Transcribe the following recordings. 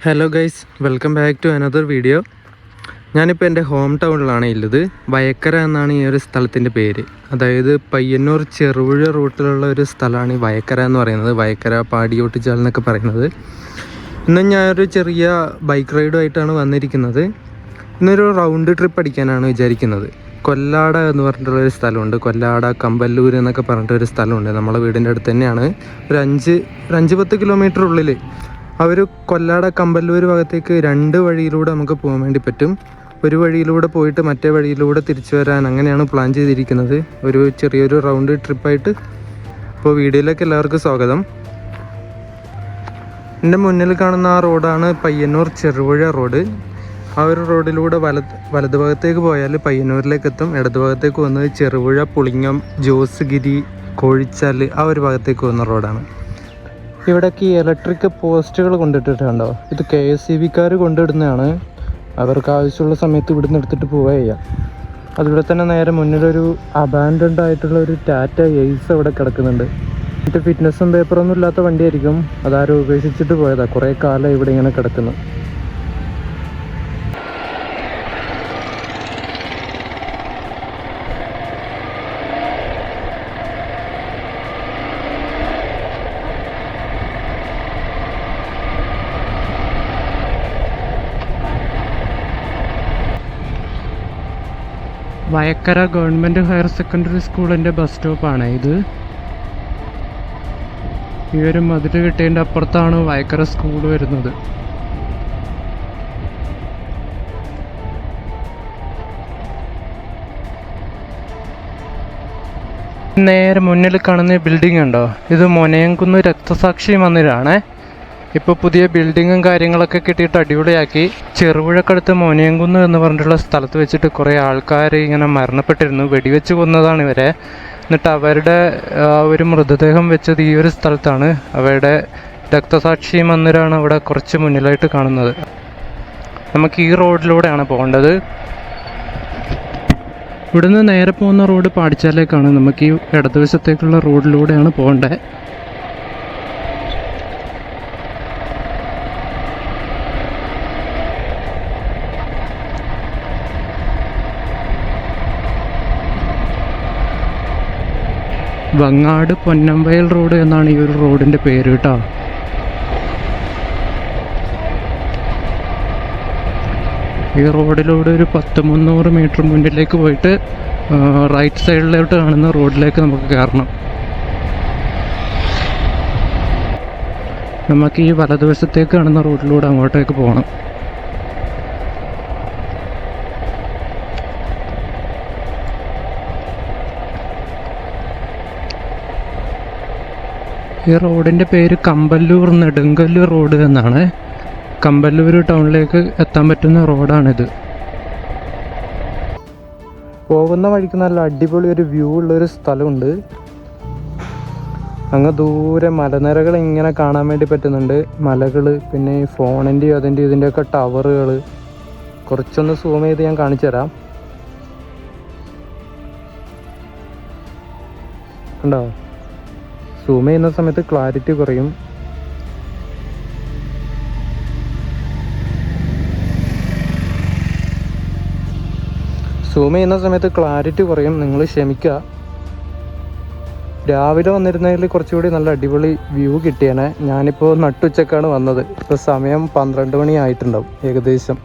Hello guys, welcome back to another video. ഞാനിപ്പോൾ എൻ്റെ home ടൗണിലാണ് ഉള്ളത്. വയക്കര എന്നാണ് ഈ ഒരു സ്ഥലത്തിൻ്റെ പേര്. അതായത് പയ്യന്നൂർ ചെറുപുഴ റൂട്ടിലുള്ള ഒരു സ്ഥലമാണ് ഈ വയക്കര എന്ന് പറയുന്നത്. വയക്കര പാടിയോട്ടിച്ചാൽ എന്നൊക്കെ പറയുന്നത്. ഇന്ന് ഞാനൊരു ചെറിയ ബൈക്ക് റൈഡുമായിട്ടാണ് വന്നിരിക്കുന്നത്. ഇന്നൊരു റൗണ്ട് ട്രിപ്പ് അടിക്കാനാണ് വിചാരിക്കുന്നത്. കൊല്ലാട എന്ന് പറഞ്ഞിട്ടുള്ളൊരു സ്ഥലമുണ്ട്. കൊല്ലാട കമ്പല്ലൂർ എന്നൊക്കെ പറഞ്ഞിട്ടൊരു സ്ഥലമുണ്ട്. നമ്മളെ വീടിൻ്റെ അടുത്ത് തന്നെയാണ്. ഒരു 5-10 കിലോമീറ്റർ ഉള്ളിൽ അവർ കൊല്ലാട കമ്പല്ലൂർ ഭാഗത്തേക്ക് 2 വഴിയിലൂടെ നമുക്ക് പോകാൻ വേണ്ടി പറ്റും. ഒരു വഴിയിലൂടെ പോയിട്ട് മറ്റേ വഴിയിലൂടെ തിരിച്ചു വരാൻ, അങ്ങനെയാണ് പ്ലാൻ ചെയ്തിരിക്കുന്നത്. ഒരു ചെറിയൊരു റൗണ്ട് ട്രിപ്പായിട്ട്. അപ്പോൾ വീഡിയോയിലേക്ക് എല്ലാവർക്കും സ്വാഗതം. എൻ്റെ മുന്നിൽ കാണുന്ന ആ റോഡാണ് പയ്യന്നൂർ ചെറുപുഴ റോഡ്. ആ ഒരു റോഡിലൂടെ വലതുഭാഗത്തേക്ക് പോയാൽ പയ്യന്നൂരിലേക്ക് എത്തും. ഇടതുഭാഗത്തേക്ക് വന്നത് ചെറുപുഴ, പുളിങ്ങം, ജോസ്ഗിരി, കോഴിച്ചാൽ ആ ഒരു ഭാഗത്തേക്ക് വന്ന റോഡാണ്. ഇവിടേക്ക് ഈ ഇലക്ട്രിക് പോസ്റ്റുകൾ കൊണ്ടിട്ടിട്ടുണ്ടോ? ഇത് KSEBക്കാർ കൊണ്ടിടുന്നതാണ്. അവർക്ക് ആവശ്യമുള്ള സമയത്ത് ഇവിടുന്ന് എടുത്തിട്ട് പോവുക ചെയ്യാം. അതുപോലെ തന്നെ നേരെ മുന്നിലൊരു അബാൻഡൻഡ് ആയിട്ടുള്ള ഒരു ടാറ്റ എയ്സ് അവിടെ കിടക്കുന്നുണ്ട്. എന്നിട്ട് ഫിറ്റ്നസ്സും പേപ്പറൊന്നും ഇല്ലാത്ത വണ്ടിയായിരിക്കും. അതാരും ഉപേക്ഷിച്ചിട്ട് പോയതാണ്. കുറേ കാലം ഇവിടെ ഇങ്ങനെ കിടക്കുന്നു. വയക്കര ഗവൺമെൻറ് ഹയർ സെക്കൻഡറി സ്കൂളിൻ്റെ ബസ് സ്റ്റോപ്പാണ് ഇത്. ഈ ഒരു മതിൽ കിട്ടിയതിൻ്റെ അപ്പുറത്താണ് വയക്കര സ്കൂൾ വരുന്നത്. നേരെ മുന്നിൽ കാണുന്ന ബിൽഡിംഗ് ഉണ്ടോ? ഇത് മൊനയംകുന്ന് രക്തസാക്ഷി മന്ദിരാണ്. ഇപ്പോൾ പുതിയ ബിൽഡിങ്ങും കാര്യങ്ങളൊക്കെ കിട്ടിയിട്ട് അടിപൊളിയാക്കി. ചെറുപുഴക്കടുത്ത് മൊനയംകുന്ന് എന്ന് പറഞ്ഞിട്ടുള്ള സ്ഥലത്ത് വെച്ചിട്ട് കുറേ ആൾക്കാർ ഇങ്ങനെ മരണപ്പെട്ടിരുന്നു. വെടിവെച്ച് കൊന്നതാണ് ഇവരെ. എന്നിട്ട് അവരുടെ ഒരു മൃതദേഹം വെച്ചത് ഈ ഒരു സ്ഥലത്താണ്. അവരുടെ രക്തസാക്ഷി മന്ദിരമാണ് അവിടെ കുറച്ച് മുന്നിലായിട്ട് കാണുന്നത്. നമുക്ക് ഈ റോഡിലൂടെയാണ് പോകേണ്ടത്. ഇവിടുന്ന് നേരെ പോകുന്ന റോഡ് പാടിച്ചാലേക്കാണ്. നമുക്ക് ഈ ഇടതുവശത്തേക്കുള്ള റോഡിലൂടെയാണ് പോകേണ്ടത്. വങ്ങാട് പൊന്നമ്പയൽ റോഡ് എന്നാണ് ഈ ഒരു റോഡിൻ്റെ പേര് കേട്ടോ. ഈ റോഡിലൂടെ ഒരു 300 മീറ്റർ മുന്നിലേക്ക് പോയിട്ട് റൈറ്റ് സൈഡിലോട്ട് കാണുന്ന റോഡിലേക്ക് നമുക്ക് കയറണം. നമുക്ക് ഈ വലതുവശത്തേക്ക് കാണുന്ന റോഡിലൂടെ അങ്ങോട്ടേക്ക് പോകണം. ഈ റോഡിൻ്റെ പേര് കമ്പല്ലൂർ നെടുങ്കല്ല് റോഡ് എന്നാണ്. കമ്പല്ലൂർ ടൗണിലേക്ക് എത്താൻ പറ്റുന്ന റോഡാണിത്. പോകുന്ന വഴിക്ക് നല്ല അടിപൊളി ഒരു വ്യൂ ഉള്ളൊരു സ്ഥലമുണ്ട്. അങ്ങ് ദൂരെ മലനിരകൾ ഇങ്ങനെ കാണാൻ വേണ്ടി പറ്റുന്നുണ്ട്. മലകൾ, പിന്നെ ഈ ഫോണിൻ്റെയും ഇതിൻ്റെയൊക്കെ ടവറുകൾ. കുറച്ചൊന്ന് സൂം ചെയ്ത് ഞാൻ കാണിച്ചു തരാം. ഉണ്ടോ? സൂം ചെയ്യുന്ന സമയത്ത് ക്ലാരിറ്റി കുറയും. നിങ്ങൾ ക്ഷമിക്കുക. രാവിലെ വന്നിരുന്നതിൽ കുറച്ചുകൂടി നല്ല അടിപൊളി വ്യൂ കിട്ടിയാണ്. ഞാനിപ്പോൾ നട്ടുച്ചക്കാണ് വന്നത്. ഇപ്പോൾ സമയം 12 മണി ആയിട്ടുണ്ടാവും ഏകദേശം.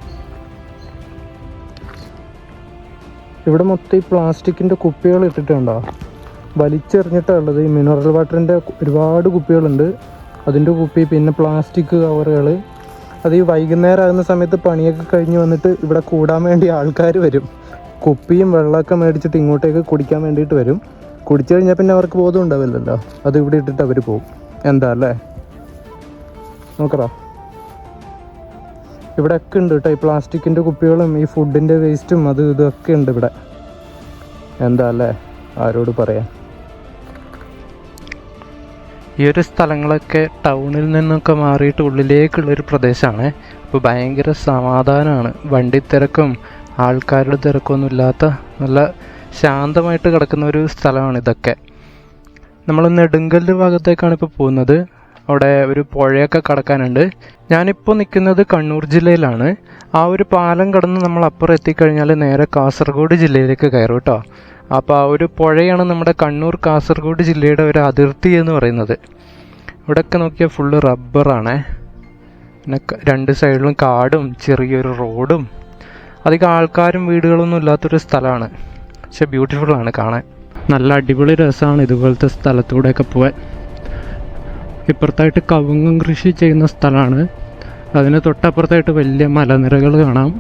ഇവിടെ മൊത്തം ഈ പ്ലാസ്റ്റിക്കിൻ്റെ കുപ്പികൾ ഇട്ടിട്ടുണ്ടോ? വലിച്ചെറിഞ്ഞിട്ടാണ് ഉള്ളത്. ഈ മിനറൽ വാട്ടറിൻ്റെ ഒരുപാട് കുപ്പികളുണ്ട്. അതിൻ്റെ കുപ്പി, പിന്നെ പ്ലാസ്റ്റിക് കവറുകൾ. അത് ഈ വൈകുന്നേരം ആകുന്ന സമയത്ത് പണിയൊക്കെ കഴിഞ്ഞ് വന്നിട്ട് ഇവിടെ കൂടാൻ വേണ്ടി ആൾക്കാർ വരും. കുപ്പിയും വെള്ളമൊക്കെ മേടിച്ചിട്ട് ഇങ്ങോട്ടേക്ക് കുടിക്കാൻ വേണ്ടിയിട്ട് വരും. കുടിച്ചു കഴിഞ്ഞാൽ പിന്നെ അവർക്ക് ബോധം ഉണ്ടാവില്ലല്ലോ. അത് ഇവിടെ ഇട്ടിട്ട് അവർ പോകും. എന്താ അല്ലേ? നോക്കറാ, ഇവിടെ ഒക്കെ ഉണ്ട് കേട്ടോ. ഈ പ്ലാസ്റ്റിക്കിൻ്റെ കുപ്പികളും ഈ ഫുഡിൻ്റെ വേസ്റ്റും ഇതൊക്കെ ഉണ്ട് ഇവിടെ. എന്താ അല്ലേ? ആരോട് പറയാം. ഈ ഒരു സ്ഥലങ്ങളൊക്കെ ടൗണിൽ നിന്നൊക്കെ മാറിയിട്ട് ഉള്ളിലേക്കുള്ളൊരു പ്രദേശമാണ്. അപ്പോൾ ഭയങ്കര സമാധാനമാണ്. വണ്ടി തിരക്കും ആൾക്കാരുടെ തിരക്കൊന്നും ഇല്ലാത്ത നല്ല ശാന്തമായിട്ട് കിടക്കുന്ന ഒരു സ്ഥലമാണ് ഇതൊക്കെ. നമ്മൾ നെടുങ്കല്ല് ഭാഗത്തേക്കാണ് ഇപ്പോൾ പോകുന്നത്. അവിടെ ഒരു പുഴയൊക്കെ കടക്കാനുണ്ട്. ഞാനിപ്പോൾ നിൽക്കുന്നത് കണ്ണൂർ ജില്ലയിലാണ്. ആ ഒരു പാലം കടന്ന് നമ്മൾ അപ്പുറം എത്തിക്കഴിഞ്ഞാൽ നേരെ കാസർഗോഡ് ജില്ലയിലേക്ക് കയറും കേട്ടോ. അപ്പോൾ ആ ഒരു പുഴയാണ് നമ്മുടെ കണ്ണൂർ കാസർഗോഡ് ജില്ലയുടെ ഒരു അതിർത്തി എന്ന് പറയുന്നത്. ഇവിടെയൊക്കെ നോക്കിയാൽ ഫുള്ള് റബ്ബറാണേ. പിന്നെ രണ്ട് സൈഡിലും കാടും ചെറിയൊരു റോഡും അധികം ആൾക്കാരും വീടുകളൊന്നും ഇല്ലാത്തൊരു സ്ഥലമാണ്. പക്ഷെ ബ്യൂട്ടിഫുള്ളാണ് കാണാൻ. നല്ല അടിപൊളി രസമാണ് ഇതുപോലത്തെ സ്ഥലത്തൂടെയൊക്കെ പോകാൻ. ഇപ്പുറത്തായിട്ട് കവുങ്ങും കൃഷി ചെയ്യുന്ന സ്ഥലമാണ്. അതിന് തൊട്ടപ്പുറത്തായിട്ട് വലിയ മലനിരകൾ കാണാം.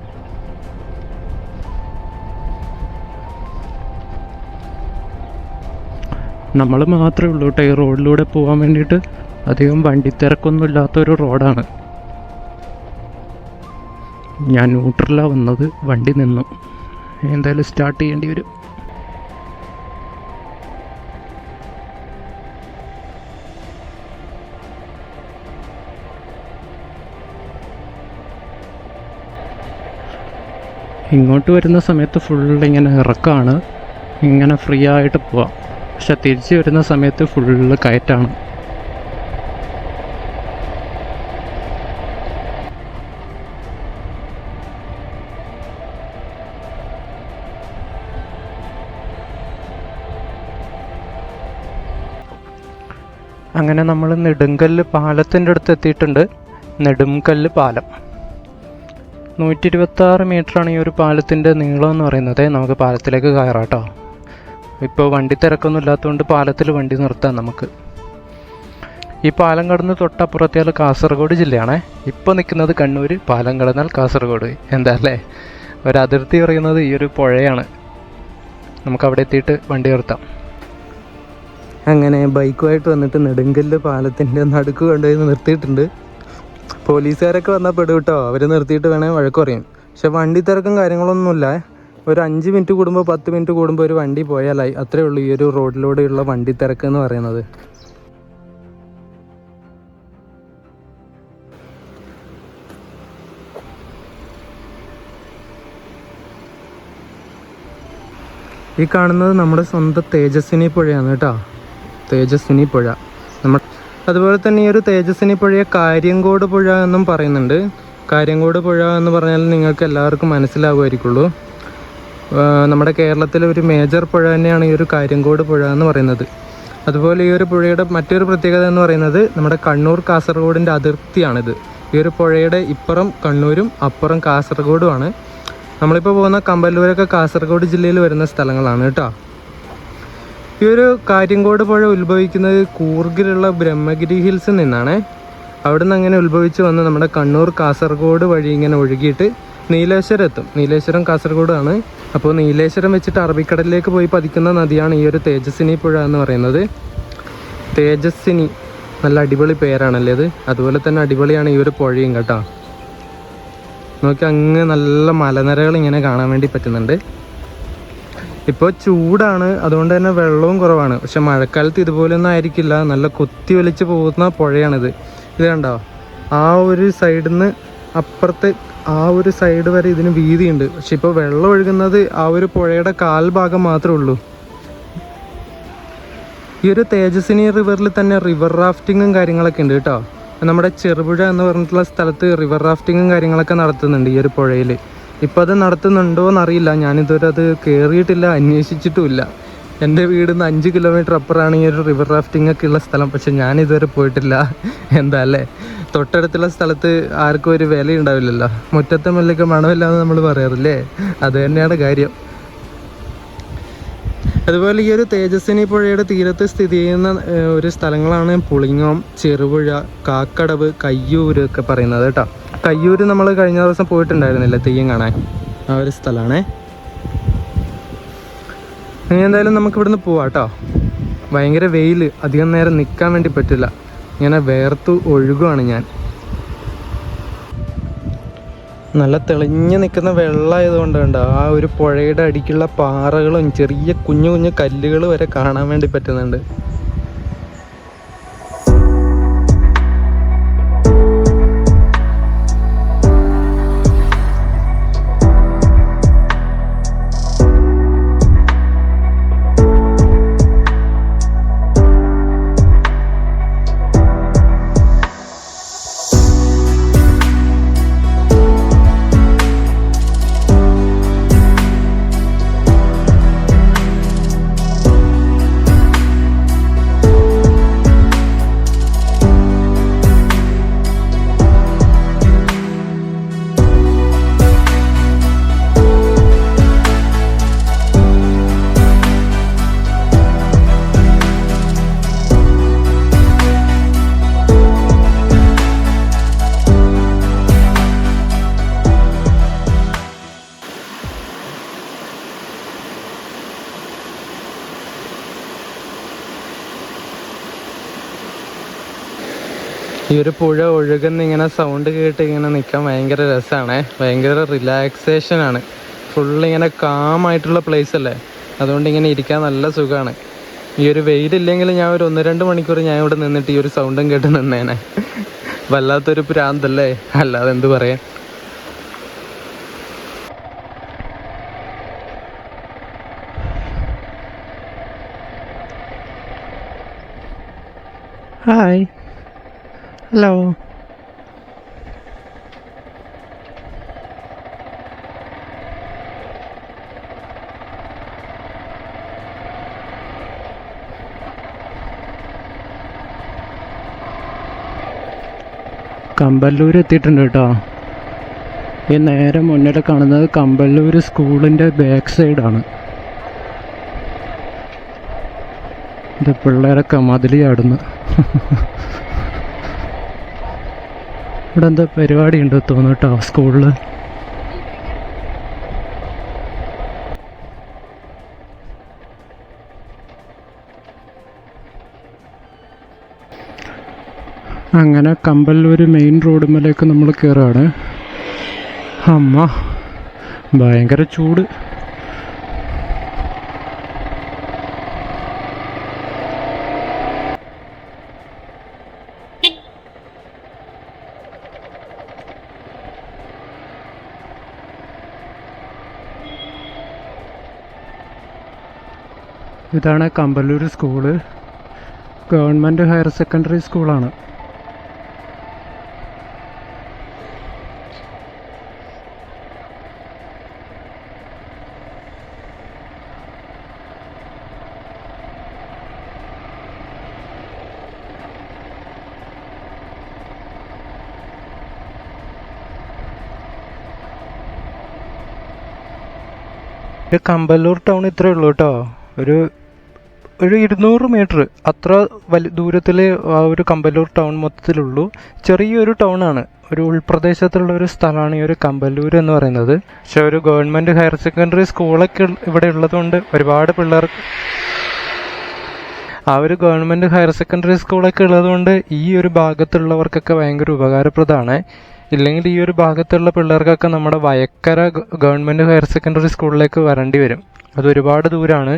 നമ്മൾ മാത്രമേ ഉള്ളൂ കേട്ടോ ഈ റോഡിലൂടെ പോകാൻ വേണ്ടിയിട്ട്. അധികം വണ്ടിത്തിരക്കൊന്നും ഇല്ലാത്തൊരു റോഡാണ്. ഞാൻ ന്യൂട്രലാണ് വന്നത്, വണ്ടി നിന്നു. എന്തായാലും സ്റ്റാർട്ട് ചെയ്യേണ്ടി വരും. ഇങ്ങോട്ട് വരുന്ന സമയത്ത് ഇങ്ങനെ ഇറക്കമാണ്, ഇങ്ങനെ ഫ്രീ ആയിട്ട് പോവാം. പക്ഷെ തിരിച്ച് വരുന്ന സമയത്ത് ഫുള്ള് കയറ്റാണ്. അങ്ങനെ നമ്മൾ നെടുങ്കല്ല് പാലത്തിൻ്റെ അടുത്ത് എത്തിയിട്ടുണ്ട്. നെടുങ്കല്ല് പാലം 126 മീറ്ററാണ് ഈ ഒരു പാലത്തിൻ്റെ നീളം എന്ന് പറയുന്നത്. നമുക്ക് പാലത്തിലേക്ക് കയറാം കേട്ടോ. ഇപ്പോൾ വണ്ടി തിരക്കൊന്നും ഇല്ലാത്തതുകൊണ്ട് പാലത്തിൽ വണ്ടി നിർത്താം നമുക്ക്. ഈ പാലം കടന്ന് തൊട്ടപ്പുറത്തിയാൽ കാസർഗോഡ് ജില്ലയാണേ. ഇപ്പോൾ നിൽക്കുന്നത് കണ്ണൂർ, പാലം കടന്നാൽ കാസർഗോഡ്. എന്താ അല്ലേ, ഒരു അതിർത്തി പറയുന്നത് ഈ ഒരു പുഴയാണ്. നമുക്ക് അവിടെ എത്തിയിട്ട് വണ്ടി നിർത്താം. അങ്ങനെ ബൈക്കുമായിട്ട് വന്നിട്ട് നെടുങ്കല്ല് പാലത്തിൻ്റെ നടുക്ക് കൊണ്ടുപോയി നിർത്തിയിട്ടുണ്ട്. പോലീസുകാരൊക്കെ വന്നാൽ പെടും കേട്ടോ. അവർ നിർത്തിയിട്ട് വേണമെങ്കിൽ വഴക്ക് പറയും. പക്ഷെ വണ്ടി തിരക്കും കാര്യങ്ങളൊന്നുമില്ല. ഒരു 5 മിനിറ്റ് കൂടുമ്പോൾ 10 മിനിറ്റ് കൂടുമ്പോൾ ഒരു വണ്ടി പോയാലായി. അത്രയേ ഉള്ളൂ ഈ ഒരു റോഡിലൂടെയുള്ള വണ്ടി തിരക്ക് എന്ന് പറയുന്നത്. ഈ കാണുന്നത് നമ്മുടെ സ്വന്തം തേജസ്വിനി പുഴയാണ് കേട്ടോ. തേജസ്വിനി പുഴ. അതുപോലെ തന്നെ ഈ ഒരു തേജസ്വിനി പുഴയെ കാര്യങ്കോട് പുഴ എന്നും പറയുന്നുണ്ട്. കാര്യങ്കോട് പുഴ എന്ന് പറഞ്ഞാൽ നിങ്ങൾക്ക് എല്ലാവർക്കും മനസ്സിലാവുമായിരിക്കുള്ളൂ. നമ്മുടെ കേരളത്തിലെ ഒരു മേജർ പുഴ തന്നെയാണ് ഈ ഒരു കാര്യങ്കോട് പുഴ എന്ന് പറയുന്നത്. അതുപോലെ ഈ ഒരു പുഴയുടെ മറ്റൊരു പ്രത്യേകത എന്ന് പറയുന്നത് നമ്മുടെ കണ്ണൂർ കാസർഗോഡിൻ്റെ അതിർത്തിയാണിത്. ഈ ഒരു പുഴയുടെ ഇപ്പുറം കണ്ണൂരും അപ്പുറം കാസർഗോഡുമാണ്. നമ്മളിപ്പോൾ പോകുന്ന കമ്പല്ലൂരൊക്കെ കാസർഗോഡ് ജില്ലയിൽ വരുന്ന സ്ഥലങ്ങളാണ് കേട്ടോ. ഈ ഒരു കാര്യങ്കോട് പുഴ ഉത്ഭവിക്കുന്നത് കൂർഗിലുള്ള ബ്രഹ്മഗിരി ഹിൽസിൽ നിന്നാണ്. അവിടെ നിന്ന് അങ്ങനെ ഉത്ഭവിച്ച് വന്ന് നമ്മുടെ കണ്ണൂർ കാസർഗോഡ് വഴി ഇങ്ങനെ ഒഴുകിയിട്ട് നീലേശ്വരം എത്തും. നീലേശ്വരം കാസർഗോഡാണ്. അപ്പോൾ നീലേശ്വരം വെച്ചിട്ട് അറബിക്കടലിലേക്ക് പോയി പതിക്കുന്ന നദിയാണ് ഈ ഒരു തേജസ്വിനി പുഴ എന്ന് പറയുന്നത്. തേജസ്വിനി, നല്ല അടിപൊളി പേരാണല്ലേ അത്. അതുപോലെ തന്നെ അടിപൊളിയാണ് ഈ ഒരു പുഴയും കേട്ടോ. നോക്കി അങ്ങ് നല്ല മലനിരകൾ ഇങ്ങനെ കാണാൻ വേണ്ടി പറ്റുന്നുണ്ട്. ഇപ്പോൾ ചൂടാണ്, അതുകൊണ്ട് തന്നെ വെള്ളവും കുറവാണ്. പക്ഷെ മഴക്കാലത്ത് ഇതുപോലെയൊന്നും ആയിരിക്കില്ല. നല്ല കുത്തി വലിച്ച് പോകുന്ന പുഴയാണിത്. ഇത് കണ്ടോ, ആ ഒരു സൈഡിൽ നിന്ന് അപ്പുറത്തെ ആ ഒരു സൈഡ് വരെ ഇതിന് വീതിയുണ്ട്. പക്ഷെ ഇപ്പോൾ വെള്ളം ഒഴുകുന്നത് ആ ഒരു പുഴയുടെ കാൽഭാഗം മാത്രമേ ഉള്ളൂ. ഈ ഒരു തേജസ്വിനി റിവറിൽ തന്നെ റിവർ റാഫ്റ്റിങ്ങും കാര്യങ്ങളൊക്കെ ഉണ്ട് കേട്ടോ. നമ്മുടെ ചെറുപുഴ എന്ന് പറഞ്ഞിട്ടുള്ള സ്ഥലത്ത് റിവർ റാഫ്റ്റിങ്ങും കാര്യങ്ങളൊക്കെ നടത്തുന്നുണ്ട് ഈ ഒരു പുഴയിൽ. ഇപ്പോൾ അത് നടത്തുന്നുണ്ടോ എന്നറിയില്ല. ഞാനിതുവരെ അത് കയറിയിട്ടില്ല, അന്വേഷിച്ചിട്ടുമില്ല. എൻ്റെ വീടിൽ നിന്ന് 5 കിലോമീറ്റർ അപ്പുറമാണ് ഈ ഒരു റിവർ റാഫ്റ്റിംഗ് ഒക്കെ ഉള്ള സ്ഥലം. പക്ഷെ ഞാനിതുവരെ പോയിട്ടില്ല. എന്താ അല്ലേ, തൊട്ടടുത്തുള്ള സ്ഥലത്ത് ആർക്കും ഒരു വില ഉണ്ടാവില്ലല്ലോ. മുറ്റത്തെ മുല്ലയ്ക്ക് മണമില്ല എന്ന് നമ്മൾ പറയാറില്ലേ, അത് തന്നെയാണ് കാര്യം. അതുപോലെ ഈ ഒരു തേജസ്വിനി പുഴയുടെ തീരത്ത് സ്ഥിതി ചെയ്യുന്ന ഒരു സ്ഥലങ്ങളാണ് പുളിങ്ങോം, ചെറുപുഴ, കാക്കടവ്, കയ്യൂർ ഒക്കെ പറയുന്നത് കേട്ടോ. കയ്യൂർ നമ്മൾ കഴിഞ്ഞ ദിവസം പോയിട്ടുണ്ടായിരുന്നില്ല തെയ്യം കാണാൻ, ആ ഒരു സ്ഥലമാണേ. ഇനി എന്തായാലും നമുക്ക് ഇവിടുന്ന് പോവാം കേട്ടോ. ഭയങ്കര വെയിൽ, അധികം നേരം നിൽക്കാൻ വേണ്ടി പറ്റില്ല. ഇങ്ങനെ വേർത്തു ഒഴുകുവാണ് ഞാൻ. നല്ല തെളിഞ്ഞ് നിൽക്കുന്ന വെള്ളമായതുകൊണ്ട് കണ്ടോ, ആ ഒരു പുഴയുടെ അടിക്കുള്ള പാറകളും ചെറിയ കുഞ്ഞു കുഞ്ഞു കല്ലുകൾ വരെ കാണാൻ വേണ്ടി പറ്റുന്നുണ്ട്. ഈ ഒരു പുഴ ഒഴുകുന്ന ഇങ്ങനെ സൗണ്ട് കേട്ട് ഇങ്ങനെ നിൽക്കാൻ ഭയങ്കര രസമാണ്, ഭയങ്കര റിലാക്സേഷനാണ്. ഫുള്ളിങ്ങനെ കാമായിട്ടുള്ള പ്ലേസ് അല്ലേ, അതുകൊണ്ട് ഇങ്ങനെ ഇരിക്കാൻ നല്ല സുഖമാണ്. ഈ ഒരു വെയിലില്ലെങ്കിൽ ഞാൻ ഒരു 1-2 മണിക്കൂർ ഞാൻ ഇവിടെ നിന്നിട്ട് ഈ ഒരു സൗണ്ടും കേട്ട് നിന്നേനെ. വല്ലാത്തൊരു പ്രാന്തല്ലേ, അല്ലാതെ എന്ത് പറയാൻ. Hi, hello. കമ്പല്ലൂർ എത്തിയിട്ടുണ്ട് കേട്ടോ. ഈ നേരെ മുന്നിൽ കാണുന്നത് കമ്പല്ലൂർ സ്കൂളിൻ്റെ ബാക്ക് സൈഡാണ്. ഇത് പിള്ളേരൊക്കെ മതിൽ ചാടുന്നു. ഇവിടെ എന്താ പരിപാടി ഉണ്ട് തോന്നുന്നു കേട്ടോ സ്കൂളിൽ. അങ്ങനെ കമ്പല്ലൂർ മെയിൻ റോഡ് മേലേക്ക് നമ്മൾ കയറുകയാണ്. അമ്മ ഭയങ്കര ചൂട്. ഇതാണ് Kampallur school. Government higher secondary സ്കൂളാണ്. കമ്പല്ലൂർ ടൗൺ ഇത്രയേ ഉള്ളൂ കേട്ടോ. ഒരു 200 മീറ്റർ അത്ര ദൂരത്തിൽ ആ ഒരു കമ്പല്ലൂർ ടൗൺ മൊത്തത്തിലുള്ളൂ. ചെറിയൊരു ടൗണാണ്, ഒരു ഉൾപ്രദേശത്തുള്ള ഒരു സ്ഥലമാണ് ഈ ഒരു കമ്പല്ലൂർ എന്ന് പറയുന്നത്. പക്ഷെ ഒരു ഗവൺമെൻറ് ഹയർ സെക്കൻഡറി സ്കൂളൊക്കെ ഇവിടെ ഉള്ളതുകൊണ്ട് ഒരുപാട് പിള്ളേർക്ക്, ആ ഒരു ഗവൺമെൻറ് ഹയർ സെക്കൻഡറി സ്കൂളൊക്കെ ഉള്ളതുകൊണ്ട് ഈ ഒരു ഭാഗത്തുള്ളവർക്കൊക്കെ ഭയങ്കര ഉപകാരപ്രദമാണ്. ഇല്ലെങ്കിൽ ഈ ഒരു ഭാഗത്തുള്ള പിള്ളേർക്കൊക്കെ നമ്മുടെ വയക്കര ഗവൺമെൻറ് ഹയർ സെക്കൻഡറി സ്കൂളിലേക്ക് വരേണ്ടി വരും. അത് ഒരുപാട് ദൂരമാണ്.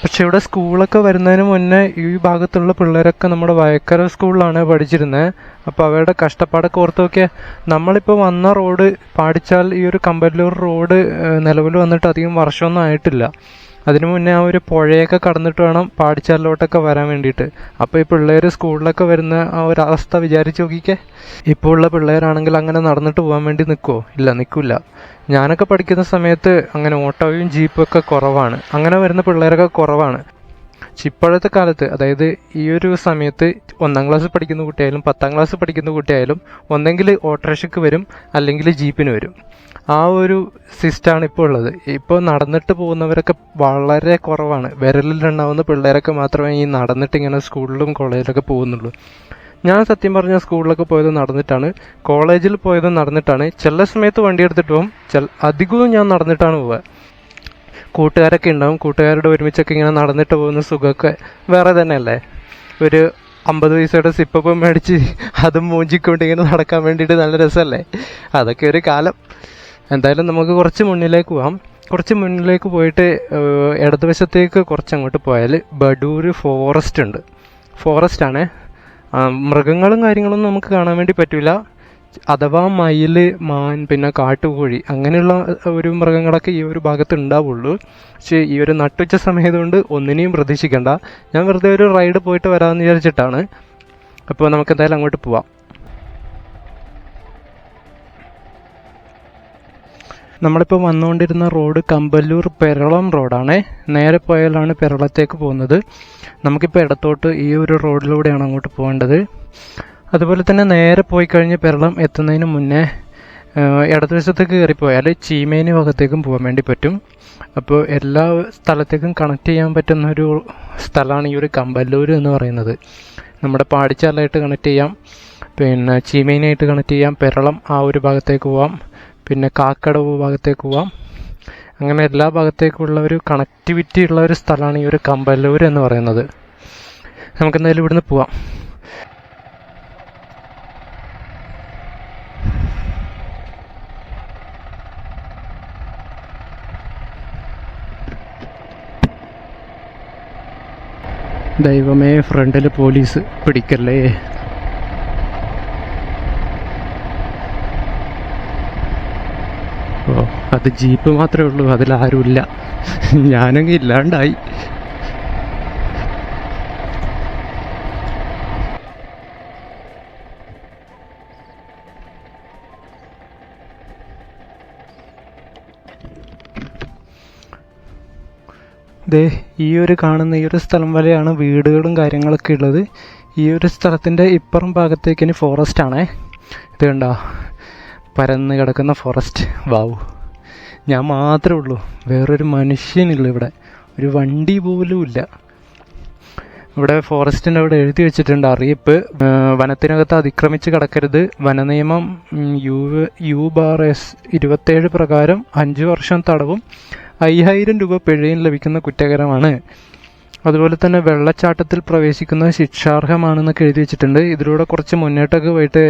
പക്ഷെ ഇവിടെ സ്കൂളൊക്കെ വരുന്നതിന് മുന്നേ ഈ ഭാഗത്തുള്ള പിള്ളേരൊക്കെ നമ്മുടെ വയക്കര സ്കൂളിലാണ് പഠിച്ചിരുന്നത്. അപ്പോൾ അവരുടെ കഷ്ടപ്പാടൊക്കെ ഓർത്ത് നോക്കിയാൽ, നമ്മളിപ്പോൾ വന്ന റോഡ് പാടിച്ചാൽ ഈ ഒരു കമ്പല്ലൂർ റോഡ് നിലവിൽ വന്നിട്ട് അധികം വർഷമൊന്നും ആയിട്ടില്ല. അതിനു മുന്നേ ആ ഒരു പുഴയൊക്കെ കടന്നിട്ട് വേണം പാടിച്ചാലിലോട്ടൊക്കെ വരാൻ വേണ്ടിയിട്ട്. അപ്പോൾ ഈ പിള്ളേർ സ്കൂളിലൊക്കെ വരുന്ന ആ ഒരു അവസ്ഥ വിചാരിച്ച് നോക്കിക്കേ. ഇപ്പോൾ ഉള്ള പിള്ളേരാണെങ്കിൽ അങ്ങനെ നടന്നിട്ട് പോകാൻ വേണ്ടി നിൽക്കുമോ? ഇല്ല, നിൽക്കില്ല. ഞാനൊക്കെ പഠിക്കുന്ന സമയത്ത് അങ്ങനെ ഓട്ടോയും ജീപ്പും ഒക്കെ കുറവാണ്, അങ്ങനെ വരുന്ന പിള്ളേരൊക്കെ കുറവാണ്. ഇപ്പോഴത്തെ കാലത്ത്, അതായത് ഈ ഒരു സമയത്ത് 1ാം ക്ലാസ് പഠിക്കുന്ന കുട്ടിയായാലും 10ാം ക്ലാസ് പഠിക്കുന്ന കുട്ടിയായാലും ഒന്നെങ്കിൽ ഓട്ടോറിക്ഷയ്ക്ക് വരും, അല്ലെങ്കിൽ ജീപ്പിന് വരും. ആ ഒരു സിസ്റ്റമാണ് ഇപ്പോൾ ഉള്ളത്. ഇപ്പോൾ നടന്നിട്ട് പോകുന്നവരൊക്കെ വളരെ കുറവാണ്. വിരലിലുണ്ടാവുന്ന പിള്ളേരൊക്കെ മാത്രമേ ഈ നടന്നിട്ട് ഇങ്ങനെ സ്കൂളിലും കോളേജിലൊക്കെ പോകുന്നുള്ളൂ. ഞാൻ സത്യം പറഞ്ഞാൽ സ്കൂളിലൊക്കെ പോയത് നടന്നിട്ടാണ്, കോളേജിൽ പോയത് നടന്നിട്ടാണ്. ചില സമയത്ത് വണ്ടി എടുത്തിട്ട് പോകും, അധികവും ഞാൻ നടന്നിട്ടാണ് പോവുക. കൂട്ടുകാരൊക്കെ ഉണ്ടാവും, കൂട്ടുകാരുടെ ഒരുമിച്ചൊക്കെ ഇങ്ങനെ നടന്നിട്ട് പോകുന്ന സുഖമൊക്കെ വേറെ തന്നെയല്ലേ. ഒരു 50 പൈസയുടെ സിപ്പപ്പം മേടിച്ച് അതും മൂഞ്ചിക്കൊണ്ട് ഇങ്ങനെ നടക്കാൻ വേണ്ടിയിട്ട് നല്ല രസമല്ലേ. അതൊക്കെ ഒരു കാലം. എന്തായാലും നമുക്ക് കുറച്ച് മുന്നിലേക്ക് പോകാം. കുറച്ച് മുന്നിലേക്ക് പോയിട്ട് ഇടതുവശത്തേക്ക് കുറച്ചങ്ങോട്ട് പോയാൽ ബഡൂർ ഫോറസ്റ്റ് ഉണ്ട്. ഫോറസ്റ്റാണ്. മൃഗങ്ങളും കാര്യങ്ങളൊന്നും നമുക്ക് കാണാൻ വേണ്ടി പറ്റില്ല. അഥവാ മയിൽ, മാൻ, പിന്നെ കാട്ടുകോഴി അങ്ങനെയുള്ള ഒരു മൃഗങ്ങളൊക്കെ ഈ ഒരു ഭാഗത്ത് ഉണ്ടാവുള്ളൂ. പക്ഷേ ഈ ഒരു നട്ടുച്ച സമയത്തുകൊണ്ട് ഒന്നിനെയും പ്രതീക്ഷിക്കേണ്ട. ഞാൻ വെറുതെ ഒരു റൈഡ് പോയിട്ട് വരാമെന്ന് വിചാരിച്ചിട്ടാണ്. അപ്പോൾ നമുക്ക് എന്തായാലും അങ്ങോട്ട് പോവാം. നമ്മളിപ്പോൾ വന്നുകൊണ്ടിരുന്ന റോഡ് കമ്പല്ലൂർ പെരളം റോഡാണ്. നേരെ പോയാലാണ് പെരളത്തേക്ക് പോകുന്നത്. നമുക്കിപ്പോൾ ഇടത്തോട്ട് ഈ ഒരു റോഡിലൂടെയാണ് അങ്ങോട്ട് പോകേണ്ടത്. അതുപോലെ തന്നെ നേരെ പോയി കഴിഞ്ഞ് പെരളം എത്തുന്നതിന് മുന്നേ ഇടതുവശത്തേക്ക് കയറിപ്പോയാൽ ചീമേനി ഭാഗത്തേക്കും പോകാൻ വേണ്ടി പറ്റും. അപ്പോൾ എല്ലാ സ്ഥലത്തേക്കും കണക്ട് ചെയ്യാൻ പറ്റുന്നൊരു സ്ഥലമാണ് ഈ ഒരു കമ്പല്ലൂർ എന്ന് പറയുന്നത്. നമ്മുടെ പാടിച്ചാലായിട്ട് കണക്ട് ചെയ്യാം, പിന്നെ ചീമേനിയായിട്ട് കണക്ട് ചെയ്യാം, പെരളം ആ ഒരു ഭാഗത്തേക്ക് പോവാം, പിന്നെ കാക്കടവ് ഭാഗത്തേക്ക് പോവാം. അങ്ങനെ എല്ലാ ഭാഗത്തേക്കുള്ള ഒരു കണക്ടിവിറ്റി ഉള്ള ഒരു സ്ഥലമാണ് ഈ ഒരു കമ്പല്ലൂർ എന്ന് പറയുന്നത്. നമുക്കെന്തായാലും ഇവിടുന്ന് പോവാം. ദൈവമേ, ഫ്രണ്ടിൽ പോലീസ്, പിടിക്കല്ലേ. ഓ, അത് ജീപ്പ് മാത്രമേ ഉള്ളൂ, അതിലാരുമില്ല. ഞാനങ്ങ് ഇല്ലാണ്ടായി. ദേ, ഈ ഒരു കാണുന്ന ഈ ഒരു സ്ഥലം വരെയാണ് വീടുകളും കാര്യങ്ങളൊക്കെ ഉള്ളത്. ഈ ഒരു സ്ഥലത്തിൻ്റെ ഇപ്പുറം ഭാഗത്തേക്ക് ഇനി ഫോറസ്റ്റ് ആണേ. ഇത് കണ്ടോ, പരന്ന് കിടക്കുന്ന ഫോറസ്റ്റ്. വാവ്, ഞാൻ മാത്രമേ ഉള്ളൂ, വേറൊരു മനുഷ്യനില്ല ഇവിടെ, ഒരു വണ്ടി പോലും ഇല്ല. ഇവിടെ ഫോറസ്റ്റിൻ്റെ അവിടെ എഴുതി വെച്ചിട്ടുണ്ട് അറിയിപ്പ്: വനത്തിനകത്ത് അതിക്രമിച്ച് കടക്കരുത്. വനനിയമം U/S 27 പ്രകാരം 5 വർഷം തടവും 5000 രൂപ പിഴയും ലഭിക്കുന്ന കുറ്റകരമാണ്. അതുപോലെ തന്നെ വെള്ളച്ചാട്ടത്തിൽ പ്രവേശിക്കുന്നത് ശിക്ഷാർഹമാണെന്നൊക്കെ എഴുതി വെച്ചിട്ടുണ്ട്. ഇതിലൂടെ കുറച്ച് മുന്നോട്ടൊക്കെ പോയിട്ട്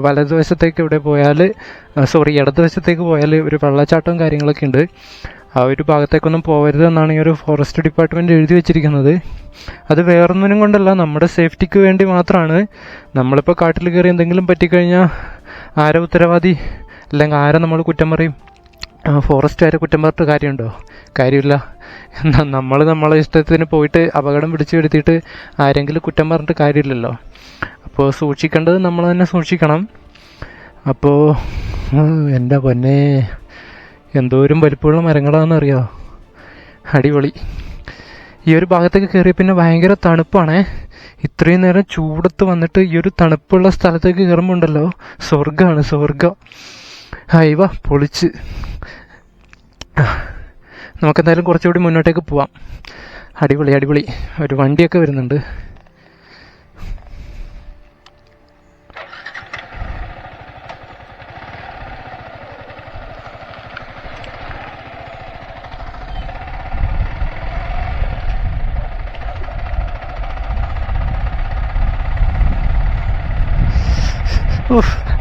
വലതുവശത്തേക്ക് ഇവിടെ പോയാൽ, ഇടതുവശത്തേക്ക് പോയാൽ ഒരു വെള്ളച്ചാട്ടവും കാര്യങ്ങളൊക്കെ ഉണ്ട്. ആ ഒരു ഭാഗത്തേക്കൊന്നും പോകരുത് എന്നാണ് ഈ ഒരു ഫോറസ്റ്റ് ഡിപ്പാർട്ട്മെൻറ്റ് എഴുതി വെച്ചിരിക്കുന്നത്. അത് വേറൊന്നിനും കൊണ്ടല്ല, നമ്മുടെ സേഫ്റ്റിക്ക് വേണ്ടി മാത്രമാണ്. നമ്മളിപ്പോൾ കാട്ടിൽ കയറി എന്തെങ്കിലും പറ്റിക്കഴിഞ്ഞാൽ ആരെ ഉത്തരവാദി? അല്ലെങ്കിൽ ആരെ നമ്മൾ കുറ്റം പറയും? ഫോറസ്റ്റുകാരെ കുറ്റം പറഞ്ഞിട്ട് കാര്യമുണ്ടോ? കാര്യമില്ല. നമ്മൾ നമ്മളെ ഇഷ്ടത്തിന് പോയിട്ട് അപകടം പിടിച്ചു വരുത്തിയിട്ട് ആരെങ്കിലും കുറ്റം പറഞ്ഞിട്ട് കാര്യമില്ലല്ലോ. അപ്പോൾ സൂക്ഷിക്കേണ്ടത് നമ്മൾ തന്നെ സൂക്ഷിക്കണം. അപ്പോൾ എൻ്റെ പൊന്നേ, എന്തോരം വലിപ്പമുള്ള മരങ്ങളാണെന്നറിയോ? അടിപൊളി. ഈ ഒരു ഭാഗത്തേക്ക് കയറിയ പിന്നെ ഭയങ്കര തണുപ്പാണേ. ഇത്രയും നേരം ചൂടത്ത് വന്നിട്ട് ഈ ഒരു തണുപ്പുള്ള സ്ഥലത്തേക്ക് കയറുമ്പോൾ ഉണ്ടല്ലോ, സ്വർഗ്ഗമാണ്, സ്വർഗം. ഹൈവ പൊളിച്ച്. നമുക്കെന്തായാലും കുറച്ചുകൂടി മുന്നോട്ടേക്ക് പോവാം. അടിപൊളി അടിപൊളി. ഒരു വണ്ടിയൊക്കെ വരുന്നുണ്ട്.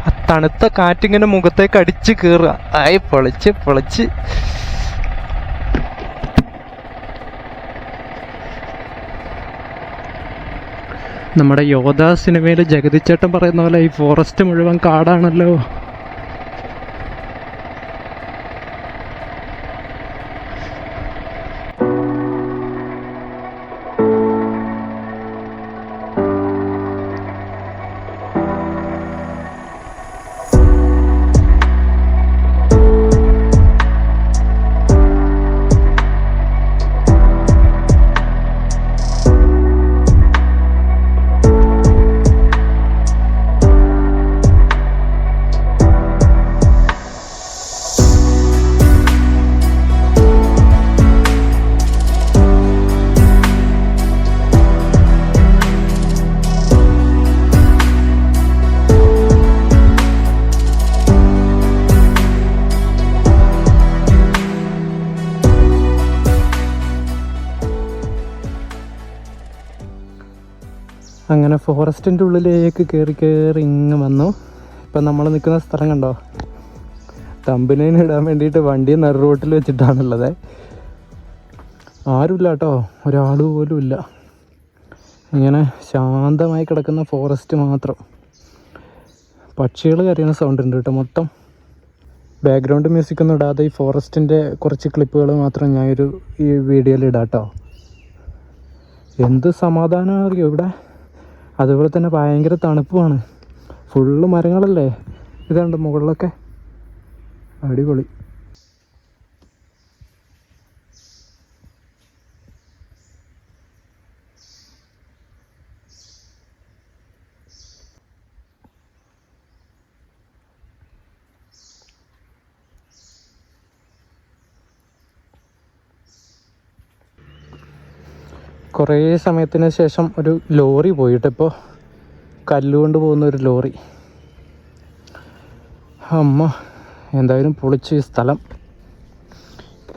ആ തണുത്ത കാറ്റിങ്ങനെ മുഖത്തേക്ക് അടിച്ച് കയറുക. ആയി പൊളിച്ച് പൊളിച്ച്. നമ്മുടെ യോധ സിനിമയിൽ ജഗതിച്ചേട്ടൻ പറയുന്ന പോലെ ഈ ഫോറസ്റ്റ് മുഴുവൻ കാടാണല്ലോ. അങ്ങനെ ഫോറസ്റ്റിൻ്റെ ഉള്ളിലേക്ക് കയറി കയറി ഇങ്ങ് വന്നു. ഇപ്പം നമ്മൾ നിൽക്കുന്ന സ്ഥലം കണ്ടോ? തമ്പനേന് ഇടാൻ വേണ്ടിയിട്ട് വണ്ടി നറു റോട്ടിൽ വെച്ചിട്ടാണുള്ളത്. ആരുമില്ല കേട്ടോ, ഒരാൾ പോലും ഇല്ല. ഇങ്ങനെ ശാന്തമായി കിടക്കുന്ന ഫോറസ്റ്റ് മാത്രം. പക്ഷികൾ കരയുന്ന സൗണ്ട് ഉണ്ട് കേട്ടോ. മൊത്തം ബാക്ക്ഗ്രൗണ്ട് മ്യൂസിക് ഒന്നും ഇടാതെ ഈ ഫോറസ്റ്റിൻ്റെ കുറച്ച് ക്ലിപ്പുകൾ മാത്രം ഈ വീഡിയോയിൽ ഇടാം കേട്ടോ. എന്ത് സമാധാനം അറിയോ ഇവിടെ. അതുപോലെ തന്നെ ഭയങ്കര തണുപ്പുമാണ്. ഫുള്ള് മരങ്ങളല്ലേ. ഇതുണ്ട് മുകളിലൊക്കെ. അടിപൊളി. കുറേ സമയത്തിന് ശേഷം ഒരു ലോറി പോയിട്ടിപ്പോൾ, കല്ലുകൊണ്ട് പോകുന്ന ഒരു ലോറി. അമ്മ, എന്തായാലും പൊളിച്ച് ഈ സ്ഥലം.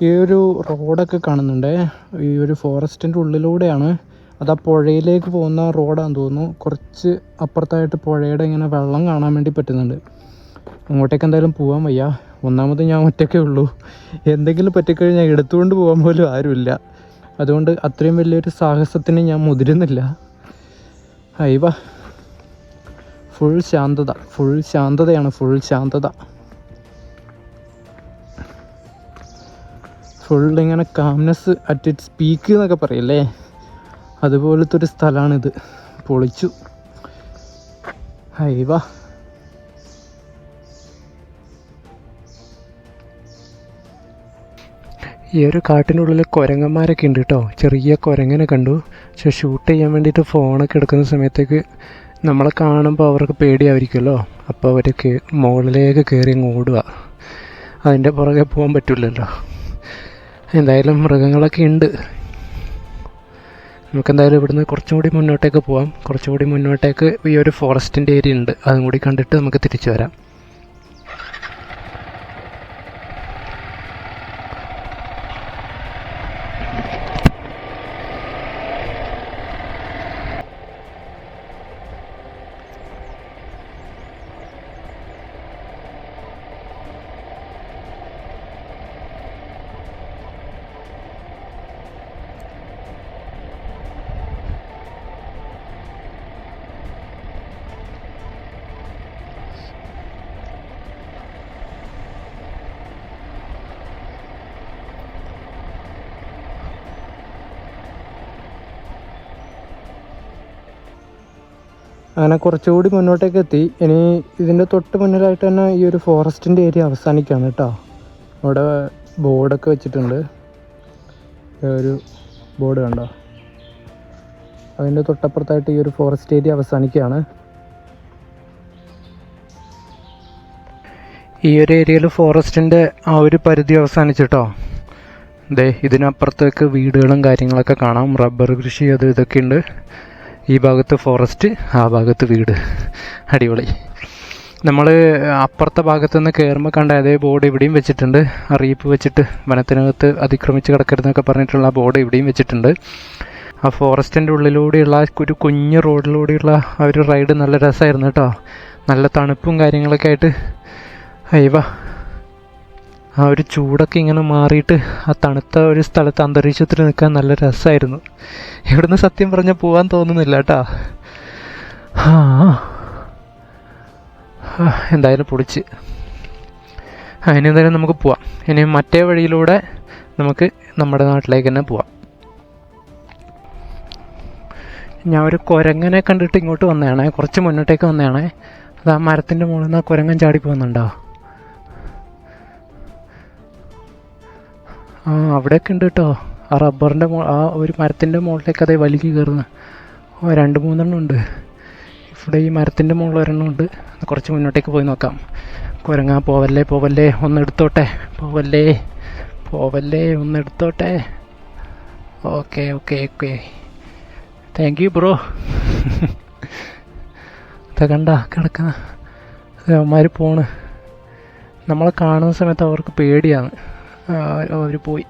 ഈ ഒരു റോഡൊക്കെ കാണുന്നുണ്ടേ. ഈ ഒരു ഫോറസ്റ്റിൻ്റെ ഉള്ളിലൂടെയാണ്. അത് ആ പുഴയിലേക്ക് പോകുന്ന റോഡാണെന്ന് തോന്നുന്നു. കുറച്ച് അപ്പുറത്തായിട്ട് പുഴയുടെ ഇങ്ങനെ വെള്ളം കാണാൻ വേണ്ടി പറ്റുന്നുണ്ട്. അങ്ങോട്ടേക്ക് എന്തായാലും പോകാൻ വയ്യ. ഒന്നാമത് ഞാൻ ഒറ്റയ്ക്കേ ഉള്ളൂ. എന്തെങ്കിലും പറ്റിക്കഴിഞ്ഞാൽ എടുത്തുകൊണ്ട് പോകാൻ പോലും ആരുമില്ല. അതുകൊണ്ട് അത്രയും വലിയൊരു സാഹസത്തിന് ഞാൻ മുതിരുന്നില്ല. അയ്യവ, ഫുൾ ശാന്തതയാണ്. ഫുൾ ഇങ്ങനെ കാംനെസ് അറ്റ് ഇറ്റ്സ് പീക്ക് എന്നൊക്കെ പറയില്ലേ, അതുപോലത്തെ ഒരു സ്ഥലമാണിത്. പൊളിച്ചു. അയ്യവ, ഈ ഒരു കാട്ടിനുള്ളിൽ കുരങ്ങന്മാരൊക്കെ ഉണ്ട് കേട്ടോ. ചെറിയ കുരങ്ങനെ കണ്ടു. പക്ഷെ ഷൂട്ട് ചെയ്യാൻ വേണ്ടിയിട്ട് ഫോണൊക്കെ എടുക്കുന്ന സമയത്തേക്ക് നമ്മളെ കാണുമ്പോൾ അവർക്ക് പേടിയായിരിക്കുമല്ലോ. അപ്പോൾ അവർ മുകളിലേക്ക് കയറി ഓടുക. അതിൻ്റെ പുറകെ പോകാൻ പറ്റില്ലല്ലോ. എന്തായാലും മൃഗങ്ങളൊക്കെ ഉണ്ട്. നമുക്കെന്തായാലും ഇവിടുന്ന് കുറച്ചും കൂടി മുന്നോട്ടേക്ക് പോവാം. കുറച്ചുകൂടി മുന്നോട്ടേക്ക് ഈ ഒരു ഫോറസ്റ്റിൻ്റെ ഏരിയ ഉണ്ട്, അതും കൂടി കണ്ടിട്ട് നമുക്ക് തിരിച്ചു വരാം. അങ്ങനെ കുറച്ചുകൂടി മുന്നോട്ടേക്ക് എത്തി. ഇനി ഇതിൻ്റെ തൊട്ട് മുന്നിലായിട്ട് തന്നെ ഈ ഒരു ഫോറസ്റ്റിൻ്റെ ഏരിയ അവസാനിക്കുകയാണ് കേട്ടോ. അവിടെ ബോർഡൊക്കെ വെച്ചിട്ടുണ്ട്. ഒരു ബോർഡ് കണ്ടോ, അതിൻ്റെ തൊട്ടപ്പുറത്തായിട്ട് ഈ ഒരു ഫോറസ്റ്റ് ഏരിയ അവസാനിക്കുകയാണ്. ഈ ഒരു ഏരിയയിൽ ഫോറസ്റ്റിൻ്റെ ആ ഒരു പരിധി അവസാനിച്ചിട്ടോ. ഇതിനപ്പുറത്തേക്ക് വീടുകളും കാര്യങ്ങളൊക്കെ കാണാം. റബ്ബർ കൃഷി അത് ഇതൊക്കെ ഉണ്ട്. ഈ ഭാഗത്ത് ഫോറസ്റ്റ്, ആ ഭാഗത്ത് വീട്. അടിപൊളി. നമ്മൾ അപ്പുറത്തെ ഭാഗത്തു നിന്ന് കയറുമ്പോൾ കണ്ട അതേ ബോർഡ് ഇവിടെയും വെച്ചിട്ടുണ്ട്. അറിയിപ്പ് വെച്ചിട്ട് വനത്തിനകത്ത് അതിക്രമിച്ച് കിടക്കരുതെന്നൊക്കെ പറഞ്ഞിട്ടുള്ള ആ ബോർഡ് ഇവിടെയും വെച്ചിട്ടുണ്ട്. ആ ഫോറസ്റ്റിൻ്റെ ഉള്ളിലൂടെയുള്ള ഒരു കുഞ്ഞ് റോഡിലൂടെയുള്ള ആ ഒരു റൈഡ് നല്ല രസമായിരുന്നു കേട്ടോ. നല്ല തണുപ്പും കാര്യങ്ങളൊക്കെ ആയിട്ട്. അയ്യവ, ആ ഒരു ചൂടൊക്കെ ഇങ്ങനെ മാറിയിട്ട് ആ തണുത്ത ഒരു സ്ഥലത്ത് അന്തരീക്ഷത്തിൽ നിൽക്കാൻ നല്ല രസമായിരുന്നു. ഇവിടുന്ന് സത്യം പറഞ്ഞാൽ പോകാൻ തോന്നുന്നില്ല കേട്ടോ. എന്തായാലും പൊളിച്ച്. അതിനെന്തായാലും നമുക്ക് പോവാം. ഇനി മറ്റേ വഴിയിലൂടെ നമുക്ക് നമ്മുടെ നാട്ടിലേക്ക് തന്നെ പോവാം. ഞാൻ ഒരു കുരങ്ങനെ കണ്ടിട്ട് ഇങ്ങോട്ട് വന്നതാണേ, കുറച്ച് മുന്നോട്ടേക്ക് വന്നതാണേ. അത് ആ മരത്തിൻ്റെ മുകളിൽ നിന്ന് ആ കുരങ്ങൻ ചാടി പോകുന്നുണ്ടോ? അവിടെയൊക്കെ ഉണ്ട് കേട്ടോ. ആ റബ്ബറിൻ്റെ ആ ഒരു മരത്തിൻ്റെ മുകളിലേക്ക് അതേ വലിക്ക് കയറുന്ന 2-3 ഉണ്ട്. ഇവിടെ ഈ മരത്തിൻ്റെ മുകളിൽ ഒരെണ്ണം ഉണ്ട്. കുറച്ച് മുന്നോട്ടേക്ക് പോയി നോക്കാം. കുരങ്ങ പോവല്ലേ, ഒന്നെടുത്തോട്ടെ. പോവല്ലേ, ഒന്നെടുത്തോട്ടെ. ഓക്കെ. Thank you bro. ഇതാ കണ്ട കിടക്കുന്ന അവന്മാർ പോണ്. നമ്മളെ കാണുന്ന സമയത്ത് അവർക്ക് പേടിയാണ്. അവർ പോയി.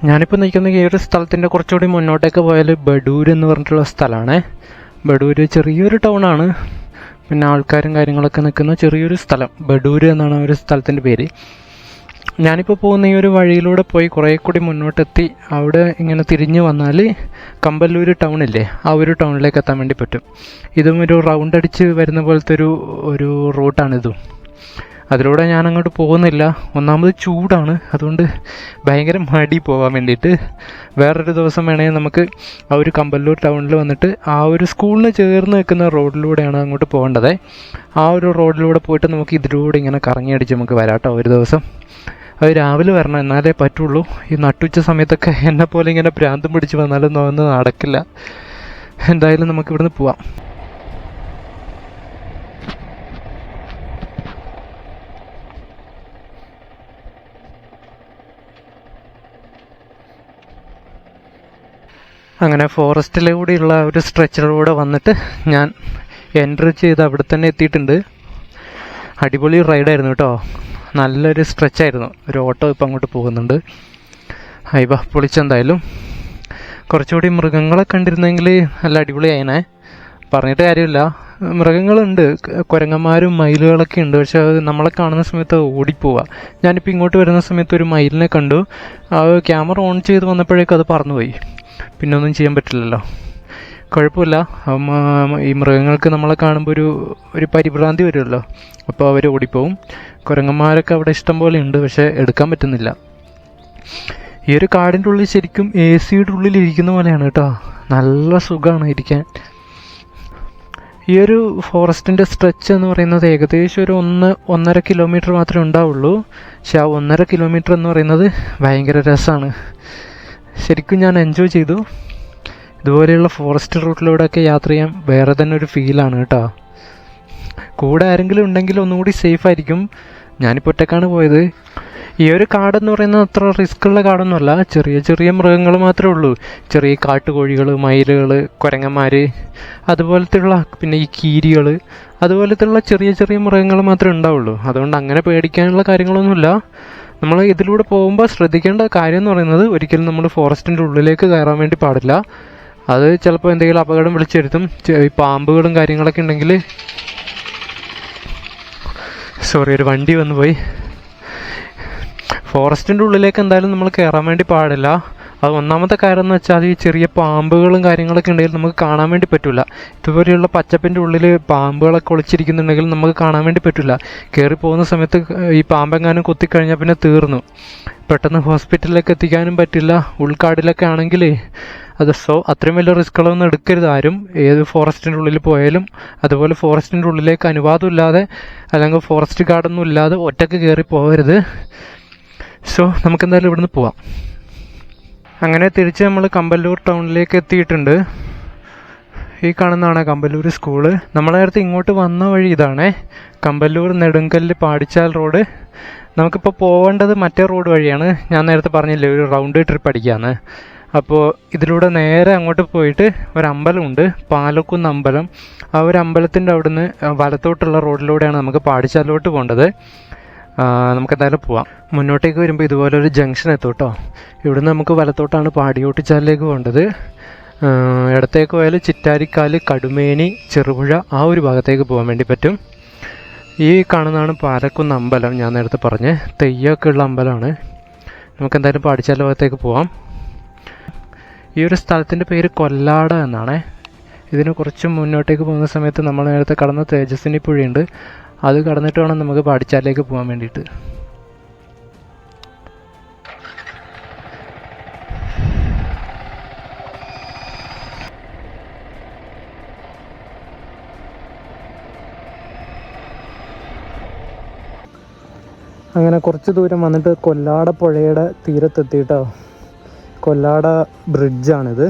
ഞാനിപ്പോൾ നിൽക്കുന്ന ഈ ഒരു സ്ഥലത്തിൻ്റെ കുറച്ചുകൂടി മുന്നോട്ടേക്ക് പോയാൽ ബഡൂർ എന്ന് പറഞ്ഞിട്ടുള്ള സ്ഥലമാണ്. ബഡൂർ ചെറിയൊരു ടൗണാണ്. പിന്നെ ആൾക്കാരും കാര്യങ്ങളൊക്കെ നിൽക്കുന്ന ചെറിയൊരു സ്ഥലം. ബഡൂർ എന്നാണ് ഒരു സ്ഥലത്തിൻ്റെ പേര്. ഞാനിപ്പോൾ പോകുന്ന ഈ ഒരു വഴിയിലൂടെ പോയി കുറേ കൂടി മുന്നോട്ടെത്തി അവിടെ ഇങ്ങനെ തിരിഞ്ഞ് വന്നാൽ കമ്പല്ലൂർ ടൗണില്ലേ, ആ ഒരു ടൗണിലേക്ക് എത്താൻ വേണ്ടി പറ്റും. ഇതും ഒരു റൗണ്ട് അടിച്ച് വരുന്ന പോലത്തെ ഒരു റൂട്ടാണിതും. അതിലൂടെ ഞാൻ അങ്ങോട്ട് പോകുന്നില്ല. ഒന്നാമത് ചൂടാണ്, അതുകൊണ്ട് ഭയങ്കര മടി പോകാൻ വേണ്ടിയിട്ട്. വേറൊരു ദിവസം വേണമെങ്കിൽ നമുക്ക് ആ ഒരു കമ്പല്ലൂർ ടൗണിൽ വന്നിട്ട് ആ ഒരു സ്കൂളിന് ചേർന്ന് നിൽക്കുന്ന റോഡിലൂടെയാണ് അങ്ങോട്ട് പോകേണ്ടത്. ആ ഒരു റോഡിലൂടെ പോയിട്ട് നമുക്ക് ഇതിലൂടെ ഇങ്ങനെ കറങ്ങി അടിച്ച് നമുക്ക് വരാം കേട്ടോ ഒരു ദിവസം. അത് രാവിലെ വരണം, എന്നാലേ പറ്റുള്ളൂ. ഈ നട്ടുച്ച സമയത്തൊക്കെ എന്നെപ്പോലെ ഇങ്ങനെ ഭ്രാന്തം പിടിച്ച് വന്നാലും ഒന്നും നടക്കില്ല. എന്തായാലും നമുക്കിവിടുന്ന് പോവാം. അങ്ങനെ ഫോറസ്റ്റിലൂടെയുള്ള ഒരു സ്ട്രെച്ചിലൂടെ വന്നിട്ട് ഞാൻ എൻട്രി ചെയ്ത് അവിടെ തന്നെ എത്തിയിട്ടുണ്ട്. അടിപൊളി റൈഡായിരുന്നു കേട്ടോ. നല്ലൊരു സ്ട്രെച്ചായിരുന്നു. ഒരു ഓട്ടോ ഇപ്പം അങ്ങോട്ട് പോകുന്നുണ്ട്. അയ്യവ, പൊളിച്ചെന്തായാലും. കുറച്ചുകൂടി മൃഗങ്ങളെ കണ്ടിരുന്നെങ്കിൽ നല്ല അടിപൊളിയായനെ. പറഞ്ഞിട്ട് കാര്യമില്ല, മൃഗങ്ങളുണ്ട്, കുരങ്ങന്മാരും മയിലുകളൊക്കെ ഉണ്ട്. പക്ഷെ അത് നമ്മളെ കാണുന്ന സമയത്ത് ഓടിപ്പോവുക. ഞാനിപ്പോൾ ഇങ്ങോട്ട് വരുന്ന സമയത്ത് ഒരു മയിലിനെ കണ്ടു. ക്യാമറ ഓൺ ചെയ്ത് വന്നപ്പോഴേക്കും അത് പറന്നുപോയി. പിന്നെ ഒന്നും ചെയ്യാൻ പറ്റില്ലല്ലോ. കുഴപ്പമില്ല. ഈ മൃഗങ്ങൾക്ക് നമ്മളെ കാണുമ്പോൾ ഒരു പരിഭ്രാന്തി വരുമല്ലോ, അപ്പോൾ അവർ ഓടിപ്പോവും. കുരങ്ങന്മാരൊക്കെ അവിടെ ഇഷ്ടം പോലെ ഉണ്ട്, പക്ഷേ എടുക്കാൻ പറ്റുന്നില്ല. ഈ ഒരു കാടിൻ്റെ ഉള്ളിൽ ശരിക്കും AC-യുടെ ഉള്ളിൽ ഇരിക്കുന്ന പോലെയാണ് കേട്ടോ. നല്ല സുഖമാണ് ഇരിക്കാൻ. ഈ ഒരു ഫോറസ്റ്റിൻ്റെ സ്ട്രെച്ച് എന്ന് പറയുന്നത് ഏകദേശം ഒരു 1.5 കിലോമീറ്റർ മാത്രമേ ഉണ്ടാവുള്ളൂ. പക്ഷെ ആ 1.5 കിലോമീറ്റർ എന്ന് പറയുന്നത് ഭയങ്കര രസമാണ്. ശരിക്കും ഞാൻ എൻജോയ് ചെയ്തു. ഇതുപോലെയുള്ള ഫോറസ്റ്റ് റൂട്ടിലൂടെയൊക്കെ യാത്ര ചെയ്യാൻ വേറെ തന്നെ ഒരു ഫീലാണ് കേട്ടോ. കൂടെ ആരെങ്കിലും ഉണ്ടെങ്കിൽ ഒന്നുകൂടി സേഫ് ആയിരിക്കും. ഞാനിപ്പോൾ ഒറ്റക്കാണ് പോയത്. ഈ ഒരു കാടെന്ന് പറയുന്നത് അത്ര റിസ്ക്കുള്ള കാടൊന്നുമല്ല. ചെറിയ ചെറിയ മൃഗങ്ങൾ മാത്രമേ ഉള്ളൂ. ചെറിയ കാട്ടുകോഴികൾ, മയിലുകൾ, കുരങ്ങന്മാർ, അതുപോലത്തെയുള്ള പിന്നെ ഈ കീരികൾ, അതുപോലത്തെയുള്ള ചെറിയ ചെറിയ മൃഗങ്ങൾ മാത്രമേ ഉണ്ടാവുള്ളൂ. അതുകൊണ്ട് അങ്ങനെ പേടിക്കാനുള്ള കാര്യങ്ങളൊന്നുമില്ല. നമ്മൾ ഇതിലൂടെ പോകുമ്പോൾ ശ്രദ്ധിക്കേണ്ട കാര്യം എന്ന് പറയുന്നത് ഒരിക്കലും നമ്മൾ ഫോറസ്റ്റിൻ്റെ ഉള്ളിലേക്ക് കയറാൻ വേണ്ടി പാടില്ല. അത് ചിലപ്പോൾ എന്തെങ്കിലും അപകടം വിളിച്ചു വരുത്തും. ഈ പാമ്പുകളും കാര്യങ്ങളൊക്കെ ഉണ്ടെങ്കിൽ ഒരു വണ്ടി വന്നു പോയി. ഫോറസ്റ്റിൻ്റെ ഉള്ളിലേക്ക് എന്തായാലും നമ്മൾ കയറാൻ വേണ്ടി പാടില്ല. അത് ഒന്നാമത്തെ കാര്യം എന്ന് വെച്ചാൽ ഈ ചെറിയ പാമ്പുകളും കാര്യങ്ങളൊക്കെ ഉണ്ടെങ്കിൽ നമുക്ക് കാണാൻ വേണ്ടി പറ്റില്ല. ഇതുപോലെയുള്ള പച്ചപ്പിൻ്റെ ഉള്ളിൽ പാമ്പുകളൊക്കെ ഒളിച്ചിരിക്കുന്നുണ്ടെങ്കിൽ നമുക്ക് കാണാൻ വേണ്ടി പറ്റില്ല. കയറി പോകുന്ന സമയത്ത് ഈ പാമ്പെങ്ങാനും കുത്തിക്കഴിഞ്ഞാൽ പിന്നെ തീർന്നു. പെട്ടെന്ന് ഹോസ്പിറ്റലിലേക്ക് എത്തിക്കാനും പറ്റില്ല. ഉൾക്കാടിലൊക്കെ ആണെങ്കിൽ അത്രയും വലിയ റിസ്ക്കുകളൊന്നും എടുക്കരുത് ആരും. ഏത് ഫോറസ്റ്റിൻ്റെ ഉള്ളിൽ പോയാലും അതുപോലെ ഫോറസ്റ്റിൻ്റെ ഉള്ളിലേക്ക് അനുവാദമില്ലാതെ അല്ലെങ്കിൽ ഫോറസ്റ്റ് ഗാർഡൊന്നും ഇല്ലാതെ ഒറ്റയ്ക്ക് കയറി പോകരുത്. നമുക്കെന്തായാലും ഇവിടുന്ന് പോവാം. അങ്ങനെ തിരിച്ച് നമ്മൾ കമ്പല്ലൂർ ടൗണിലേക്ക് എത്തിയിട്ടുണ്ട്. ഈ കാണുന്നതാണ് കമ്പല്ലൂർ സ്കൂള്. നമ്മളെ നേരത്തെ ഇങ്ങോട്ട് വന്ന വഴി ഇതാണേ, കമ്പല്ലൂർ നെടുങ്കല്ല് പാടിച്ചാൽ റോഡ്. നമുക്കിപ്പോൾ പോകേണ്ടത് മറ്റേ റോഡ് വഴിയാണ്. ഞാൻ നേരത്തെ പറഞ്ഞില്ലേ ഒരു റൗണ്ട് ട്രിപ്പ് അടിക്കാമെന്ന്. അപ്പോൾ ഇതിലൂടെ നേരെ അങ്ങോട്ട് പോയിട്ട് ഒരമ്പലമുണ്ട്, പാലക്കുന്ന് അമ്പലം. ആ ഒരു അമ്പലത്തിൻ്റെ അവിടുന്ന് വലത്തോട്ടുള്ള റോഡിലൂടെയാണ് നമുക്ക് പാടിച്ചാലോട്ട് പോകേണ്ടത്. നമുക്കെന്തായാലും പോവാം. മുന്നോട്ടേക്ക് വരുമ്പോൾ ഇതുപോലൊരു ജംഗ്ഷൻ എത്തും കേട്ടോ. ഇവിടുന്ന് നമുക്ക് വലത്തോട്ടാണ് പാടിയോട്ടിച്ചാലിലേക്ക് പോകേണ്ടത്. ഇടത്തേക്ക് പോയാൽ ചിറ്റാരിക്കാല്, കടുമേനി, ചെറുപുഴ ആ ഒരു ഭാഗത്തേക്ക് പോകാൻ വേണ്ടി പറ്റും. ഈ കാണുന്നതാണ് പാലക്കുന്ന് അമ്പലം. ഞാൻ നേരത്തെ പറഞ്ഞ് തെയ്യമൊക്കെ ഉള്ള അമ്പലമാണ്. നമുക്കെന്തായാലും പാടിച്ചാൽ ഭാഗത്തേക്ക് പോവാം. ഈ ഒരു സ്ഥലത്തിൻ്റെ പേര് കൊല്ലാട എന്നാണ്. ഇതിന് കുറച്ച് മുന്നോട്ടേക്ക് പോകുന്ന സമയത്ത് നമ്മൾ നേരത്തെ കടന്ന തേജസ്വിനി പുഴയുണ്ട്. അത് കടന്നിട്ട് വേണം നമുക്ക് പാടിച്ചാലിലേക്ക് പോകാൻ വേണ്ടിയിട്ട്. അങ്ങനെ കുറച്ച് ദൂരം വന്നിട്ട് കൊല്ലാട പുഴയുടെ തീരത്തെത്തിയിട്ടോ. കൊല്ലാട ബ്രിഡ്ജാണിത്.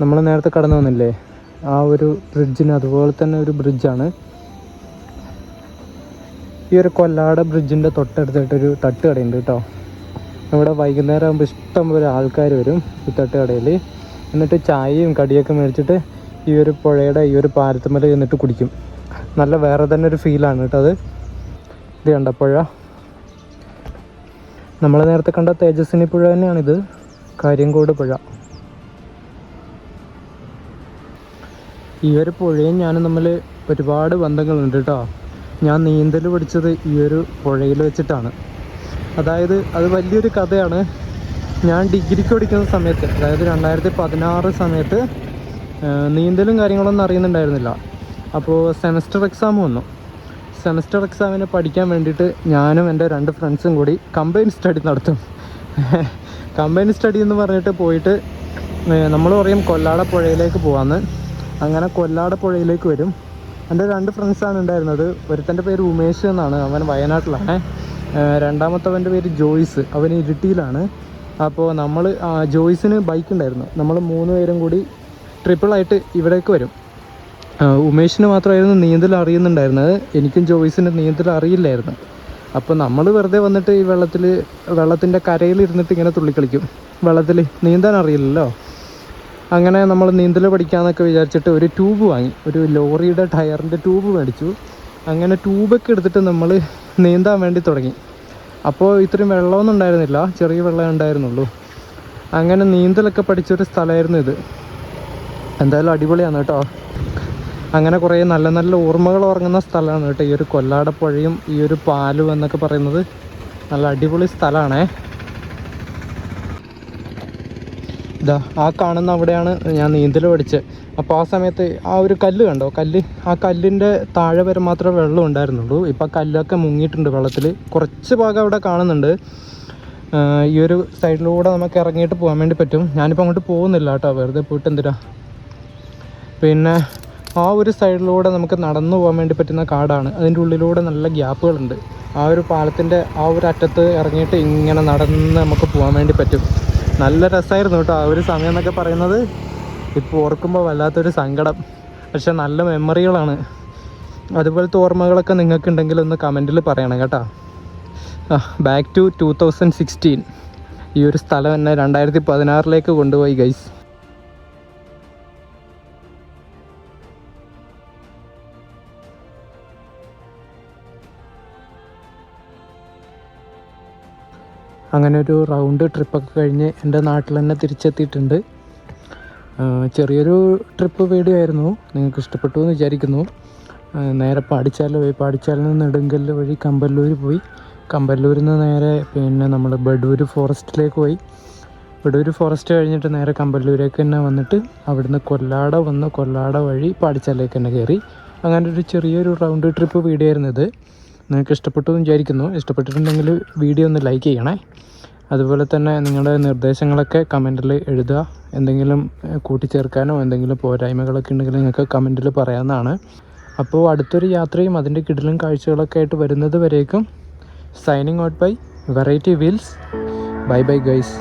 നമ്മൾ നേരത്തെ കടന്നു വന്നില്ലേ, ആ ഒരു ബ്രിഡ്ജിന് അതുപോലെ തന്നെ ഒരു ബ്രിഡ്ജാണ്. ഈ ഒരു കൊല്ലാട ബ്രിഡ്ജിൻ്റെ തൊട്ടടുത്തായിട്ടൊരു തട്ടുകടയുണ്ട് കേട്ടോ. ഇവിടെ വൈകുന്നേരം ആകുമ്പോൾ ഇഷ്ടംപോലെ ആൾക്കാർ വരും ഈ തട്ടുകടയിൽ. എന്നിട്ട് ചായയും കടിയൊക്കെ മേടിച്ചിട്ട് ഈ ഒരു പുഴയുടെ ഈ ഒരു പാലത്തുമ്മൽ ചെന്നിട്ട് കുടിക്കും. നല്ല വേറെ തന്നെ ഒരു ഫീലാണ് കേട്ടോ അത്. ഇത് കണ്ട പുഴ, നമ്മൾ നേരത്തെ കണ്ട തേജസ്വിനി പുഴ തന്നെയാണിത്, കാര്യങ്കോട് പുഴ. ഈ ഒരു പുഴയും ഞാനും തമ്മിൽ ഒരുപാട് ബന്ധങ്ങളുണ്ട് കേട്ടോ. ഞാൻ നീന്തൽ പഠിച്ചത് ഈ ഒരു പുഴയിൽ വെച്ചിട്ടാണ്. അതായത് അത് വലിയൊരു കഥയാണ്. ഞാൻ ഡിഗ്രിക്ക് പഠിക്കുന്ന സമയത്ത്, അതായത് 2016 സമയത്ത് നീന്തലും കാര്യങ്ങളൊന്നും അറിയുന്നുണ്ടായിരുന്നില്ല. അപ്പോൾ സെമസ്റ്റർ എക്സാം വന്നു. സെമസ്റ്റർ എക്സാമിന് പഠിക്കാൻ വേണ്ടിയിട്ട് ഞാനും എൻ്റെ 2 ഫ്രണ്ട്സും കൂടി കമ്പൈൻ സ്റ്റഡി നടത്തും. കമ്പൈൻ സ്റ്റഡി എന്ന് പറഞ്ഞിട്ട് പോയിട്ട് നമ്മൾ പറയും കൊല്ലാട പുഴയിലേക്ക് പോകാമെന്ന്. അങ്ങനെ കൊല്ലാട പുഴയിലേക്ക് വരും. എൻ്റെ 2 ഫ്രണ്ട്സാണ് ഉണ്ടായിരുന്നത്. ഒരുത്തൻ്റെ പേര് ഉമേഷ് എന്നാണ്, അവൻ വയനാട്ടിലാണ്. രണ്ടാമത്തവൻ്റെ പേര് ജോയ്സ്, അവൻ ഇരിട്ടിയിലാണ്. അപ്പോൾ നമ്മൾ ജോയ്സിന് ബൈക്ക് ഉണ്ടായിരുന്നു. നമ്മൾ 3 പേരും കൂടി ട്രിപ്പിളായിട്ട് ഇവിടേക്ക് വരും. ഉമേഷിന് മാത്രമായിരുന്നു നീന്തൽ അറിയുന്നുണ്ടായിരുന്നത്, എനിക്കും ജോയ്സിന് നീന്തൽ അറിയില്ലായിരുന്നു. അപ്പോൾ നമ്മൾ വെറുതെ വന്നിട്ട് ഈ വെള്ളത്തിൻ്റെ കരയിലിരുന്നിട്ട് ഇങ്ങനെ തുള്ളിക്കളിക്കും. വെള്ളത്തിൽ നീന്താൻ അറിയില്ലല്ലോ. അങ്ങനെ നമ്മൾ നീന്തൽ പഠിക്കാമെന്നൊക്കെ വിചാരിച്ചിട്ട് ഒരു ട്യൂബ് വാങ്ങി, ഒരു ലോറിയുടെ ടയറിൻ്റെ ട്യൂബ് മേടിച്ചു. അങ്ങനെ ട്യൂബൊക്കെ എടുത്തിട്ട് നമ്മൾ നീന്താൻ വേണ്ടി തുടങ്ങി. അപ്പോൾ ഇത്രയും വെള്ളമൊന്നും ഉണ്ടായിരുന്നില്ല, ചെറിയ വെള്ളം ഉണ്ടായിരുന്നുള്ളൂ. അങ്ങനെ നീന്തലൊക്കെ പഠിച്ചൊരു സ്ഥലമായിരുന്നു ഇത്. എന്തായാലും അടിപൊളിയാണ് കേട്ടോ. അങ്ങനെ കുറേ നല്ല നല്ല ഓർമ്മകൾ ഉറങ്ങുന്ന സ്ഥലമാണ് കേട്ടോ ഈ ഒരു കൊല്ലാടപ്പുഴയും ഈ ഒരു പാലും എന്നൊക്കെ പറയുന്നത്. നല്ല അടിപൊളി സ്ഥലമാണേ. ഇതാ ആ കാണുന്ന അവിടെയാണ് ഞാൻ നീന്തൽ പഠിച്ചത്. അപ്പോൾ ആ സമയത്ത് ആ ഒരു കല്ല് കണ്ടോ, ആ കല്ലിൻ്റെ താഴെ വരെ മാത്രമേ വെള്ളം ഉണ്ടായിരുന്നുള്ളൂ. ഇപ്പോൾ ആ കല്ലൊക്കെ മുങ്ങിയിട്ടുണ്ട് വെള്ളത്തിൽ. കുറച്ച് ഭാഗം അവിടെ കാണുന്നുണ്ട്. ഈ ഒരു സൈഡിലൂടെ നമുക്ക് ഇറങ്ങിയിട്ട് പോകാൻ വേണ്ടി പറ്റും. ഞാനിപ്പോൾ അങ്ങോട്ട് പോകുന്നില്ല കേട്ടോ, വെറുതെ പോയിട്ട് എന്തിനാ. പിന്നെ ആ ഒരു സൈഡിലൂടെ നമുക്ക് നടന്നു പോകാൻ വേണ്ടി പറ്റുന്ന കാടാണ്. അതിൻ്റെ ഉള്ളിലൂടെ നല്ല ഗ്യാപ്പുകളുണ്ട്. ആ ഒരു പാലത്തിൻ്റെ ആ ഒരു അറ്റത്ത് ഇറങ്ങിയിട്ട് ഇങ്ങനെ നടന്ന് നമുക്ക് പോകാൻ വേണ്ടി പറ്റും. നല്ല രസമായിരുന്നു കേട്ടോ ആ ഒരു സമയം എന്നൊക്കെ പറയുന്നത്. ഇപ്പോൾ ഓർക്കുമ്പോൾ വല്ലാത്തൊരു സങ്കടം, പക്ഷെ നല്ല മെമ്മറികളാണ്. അതുപോലത്തെ ഓർമ്മകളൊക്കെ നിങ്ങൾക്കുണ്ടെങ്കിൽ ഒന്ന് കമൻറ്റിൽ പറയണം കേട്ടോ. Back to 2016. ഈ ഒരു സ്ഥലം എന്നെ 2016 കൊണ്ടുപോയി ഗൈസ്. അങ്ങനെ ഒരു റൗണ്ട് ട്രിപ്പൊക്കെ കഴിഞ്ഞ് എൻ്റെ നാട്ടിൽ തന്നെ തിരിച്ചെത്തിയിട്ടുണ്ട്. ചെറിയൊരു ട്രിപ്പ് വീഡിയോ ആയിരുന്നു, നിങ്ങൾക്ക് ഇഷ്ടപ്പെട്ടു എന്ന് വിചാരിക്കുന്നു. നേരെ പാടിച്ചാലിൽ പോയി, പാടിച്ചാലിൽ നിന്ന് നെടുങ്കല്ല് വഴി കമ്പല്ലൂർ പോയി, കമ്പല്ലൂരിൽ നിന്ന് നേരെ പിന്നെ നമ്മൾ ബഡൂർ ഫോറസ്റ്റിലേക്ക് പോയി. ബഡൂർ ഫോറസ്റ്റ് കഴിഞ്ഞിട്ട് നേരെ കമ്പല്ലൂരേക്ക് തന്നെ വന്നിട്ട് അവിടുന്ന് കൊല്ലാട വഴി പാടിച്ചാലിലേക്ക് തന്നെ കയറി. അങ്ങനെ ഒരു ചെറിയൊരു റൗണ്ട് ട്രിപ്പ് വീഡിയോ ആയിരുന്നു ഇത്. നിങ്ങൾക്ക് ഇഷ്ടപ്പെട്ടു എന്ന് വിചാരിക്കുന്നു. ഇഷ്ടപ്പെട്ടിട്ടുണ്ടെങ്കിൽ വീഡിയോ ഒന്ന് ലൈക്ക് ചെയ്യണേ. അതുപോലെ തന്നെ നിങ്ങളുടെ നിർദ്ദേശങ്ങളൊക്കെ കമൻറ്റിൽ എഴുതുക. എന്തെങ്കിലും കൂട്ടിച്ചേർക്കാനോ എന്തെങ്കിലും പോരായ്മകളൊക്കെ ഉണ്ടെങ്കിൽ നിങ്ങൾക്ക് കമൻറ്റിൽ പറയാവുന്നതാണ്. അപ്പോൾ അടുത്തൊരു യാത്രയും അതിൻ്റെ കിടിലും കാഴ്ചകളൊക്കെ ആയിട്ട് വരുന്നത് വരേക്കും signing out by variety wheels. Bye bye guys.